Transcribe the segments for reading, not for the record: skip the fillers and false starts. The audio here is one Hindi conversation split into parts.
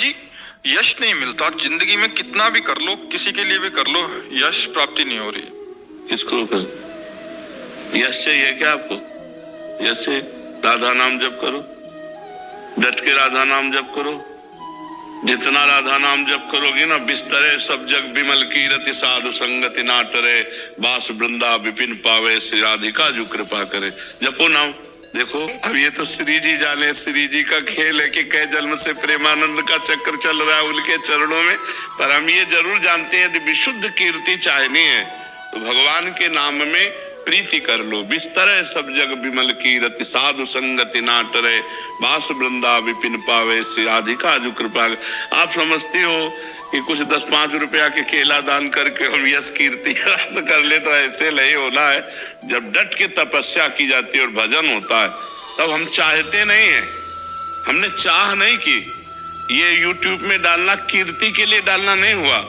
जी, यश नहीं मिलता जिंदगी में, कितना भी कर लो, किसी के लिए भी कर लो, यश प्राप्ति नहीं हो रही। किसको कर? यश चाहिए क्या आपको? यश से राधा नाम जप करो, डट के राधा नाम जप करो। जितना राधा नाम जप करोगे ना, बिस्तरे सब जग बिमल कीरति साधु संगति ना टरे, बास वृंदा विपिन पावे श्री राधिका जो कृपा करे। जपो नाम। देखो अब ये तो श्री जी जाने, श्री जी का खेल है कि कई जन्म से प्रेमानंद का चक्कर चल रहा है उनके चरणों में। पर हम ये जरूर जानते हैं यदि विशुद्ध कीर्ति चाहनी है तो भगवान के नाम में प्रीति कर लो। बिस्तर सब जग विमल कीरति साधु संगति ना टरे, बास वृंदा विपिन पावे श्री राधिका जो कृपा। आप समझते हो कि कुछ 10-5 रुपया के केला दान करके हम यश कीर्ति कर ले, तो ऐसे नहीं होना है। जब डट के तपस्या की जाती है और भजन होता है तब हम चाहते नहीं है, हमने चाह नहीं की। ये YouTube में डालना कीर्ति के लिए डालना नहीं हुआ।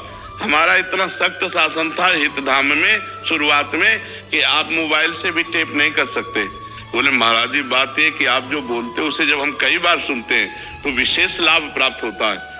हमारा इतना सख्त शासन था हितधाम में शुरुआत में कि आप मोबाइल से भी टेप नहीं कर सकते। बोले महाराज जी बात है कि आप जो बोलते हो उसे जब हम कई बार सुनते हैं तो विशेष लाभ प्राप्त होता है।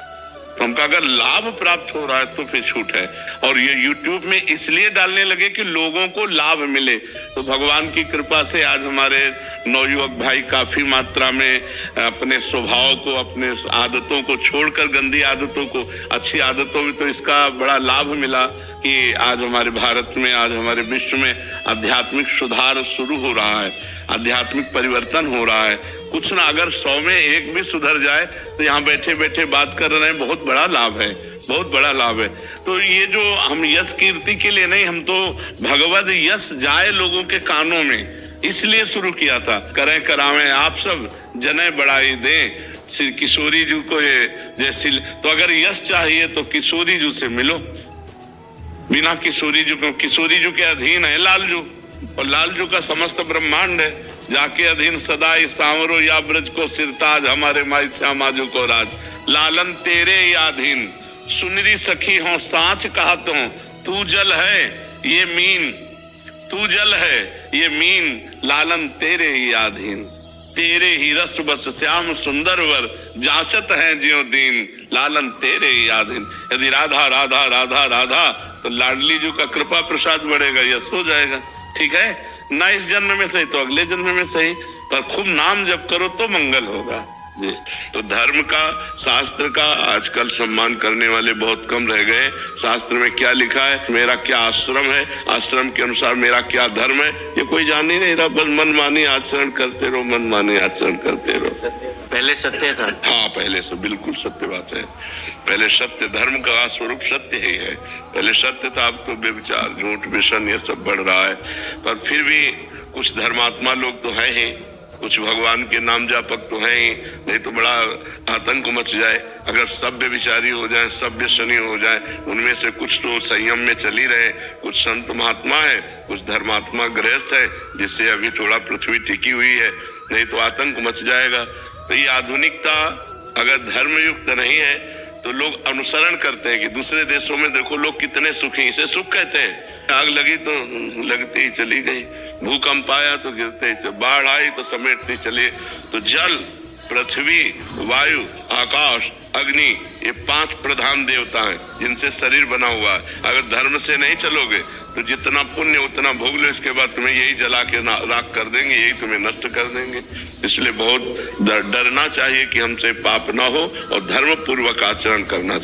तो हमका अगर लाभ प्राप्त हो रहा है तो फिर छूट है। और ये YouTube में इसलिए डालने लगे कि लोगों को लाभ मिले। तो भगवान की कृपा से आज हमारे नवयुवक भाई काफी मात्रा में अपने स्वभाव को, अपने आदतों को छोड़कर गंदी आदतों को अच्छी आदतों में, तो इसका बड़ा लाभ मिला कि आज हमारे भारत में, आज हमारे विश्व में आध्यात्मिक सुधार शुरू हो रहा है, आध्यात्मिक परिवर्तन हो रहा है। कुछ ना, अगर 100 में 1 भी सुधर जाए तो यहाँ बैठे बैठे बात कर रहे हैं, बहुत बड़ा लाभ है, बहुत बड़ा लाभ है। तो ये जो हम यश कीर्ति के लिए नहीं, हम तो भगवद यश जाए लोगों के कानों में, इसलिए शुरू किया था। करें करावें आप सब जने बढ़ाई दें, श्री किशोरी जी को ये जैसी। तो अगर यश चाहिए तो किशोरी जी से मिलो। बिना किशोरी जी को, किशोरी जी के अधीन है लालजू, और लालजू का समस्त ब्रह्मांड है। जाके अधीन सदाई सांवरो या ब्रज को सिरताज, हमारे माई श्यामाजू को राज। लालन तेरे याधीन सुनरी सखी हो साँच कहत हो, तू जल है ये मीन, तू जल है ये मीन, लालन तेरे ही आधीन। तेरे ही रस बस श्याम सुंदर वर, जांचत है ज्यों दीन, लालन तेरे ही आधीन। यदि राधा राधा राधा राधा तो लाडली जी का कृपा प्रसाद बढ़ेगा, यश हो जाएगा। ठीक है ना, इस जन्म में सही तो अगले जन्म में सही, पर खूब नाम जप करो तो मंगल होगा जी। तो धर्म का, शास्त्र का आजकल सम्मान करने वाले बहुत कम रह गए। शास्त्र में क्या लिखा है, मेरा क्या आश्रम है, आश्रम के अनुसार मेरा क्या धर्म है, ये कोई जान ही नहीं रहा। बस मनमानी आचरण करते रहो, मनमानी आचरण करते रहो। पहले सत्य था। हाँ, पहले से बिल्कुल सत्य बात है। पहले सत्य, धर्म का स्वरूप सत्य ही है। पहले सत्य था, अब तो व्यभिचार, झूठ, व्यसन ये सब बढ़ रहा है। पर फिर भी कुछ धर्मात्मा लोग तो हैं ही, कुछ भगवान के नाम जापक तो हैं ही, नहीं तो बड़ा आतंक मच जाए। अगर सब व्यभिचारी हो जाए, सब व्यसनी हो जाए, उनमें से कुछ तो संयम में चली रहे, कुछ संत महात्मा है, कुछ धर्मात्मा गृहस्थ है, जिससे अभी थोड़ा पृथ्वी टिकी हुई है, नहीं तो आतंक मच जाएगा। तो ये आधुनिकता अगर धर्मयुक्त नहीं है तो लोग अनुसरण करते हैं कि दूसरे देशों में देखो लोग कितने सुखी, इसे सुख कहते हैं। आग लगी तो लगती ही चली गई, भूकंप आया तो गिरते ही, बाढ़ आई तो समेटती चली। तो जल, पृथ्वी, वायु, आकाश, अग्नि, ये 5 प्रधान देवता हैं जिनसे शरीर बना हुआ है। अगर धर्म से नहीं चलोगे तो जितना पुण्य उतना भोग लो, इसके बाद तुम्हें यही जला के राख कर देंगे, यही तुम्हें नष्ट कर देंगे। इसलिए बहुत डरना चाहिए कि हमसे पाप ना हो और धर्म पूर्वक आचरण करना चाहिए।